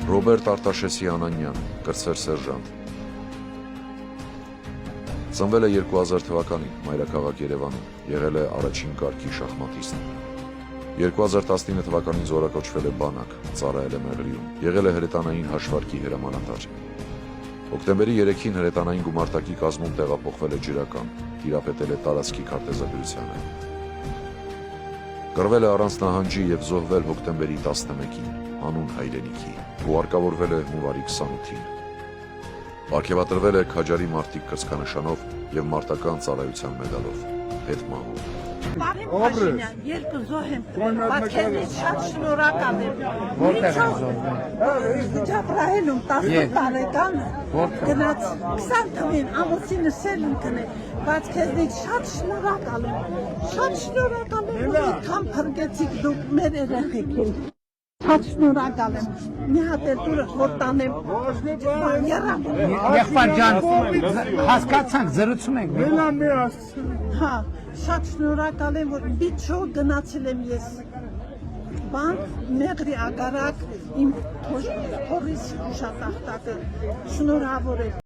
Ռոբերտ Արտաշեսյան, կրտսեր սերժանտ։ Ծնվել է 2000 թվականին մայրաքաղաք Երևանում, եղել է առաջին կարգի շախմատիստ։ 2019 թվականին զորակոչվել է բանակ, ծառայել է Մեղրիում, եղել է հրետանային հաշվարկի հրամանատար։ Հոկտեմբերի 3-ին հրետանային գումարտակի կազմում տեղափոխվել է ջրական, տիրապետել է տարածքի քարտեզագրությանը։ Կռվել է առանց նահանջի և զոհվել հոկտեմբերի 11-ին, անուն հայրենիքի, ու արկավորվել է հունվարի 28-ին։ Պարգևատրվել է Քաջարի մարտիկ կրծքանշանով և մարտական ծառայության մեդալով, հետմահու։ Պարին Փաշինյան, երկու զոհ եմ, պատքերից շատ շնորհակալ եմ։ Միջով Ջաբրահիլում 10 տարեկան գնաց 20 թվին ամուսինս սելունքն է, բայց քեզնից շատ շնորհակալ եմ, որ այդքան փրկեցիք դուք մեր երեխեքին։ Շատ շնորհակալ եմ, մի հատ էլ դուրս որ տանեմ, Եղբայր ջան, հասկացանք, զրուցում ենք։ Հա, շատ շնորհակալ եմ, որ բիչո գնացել եմ ես բանկ, Մեղրի ագարակ, իմ թորից ուշատախտակը, շնորհավոր եմ։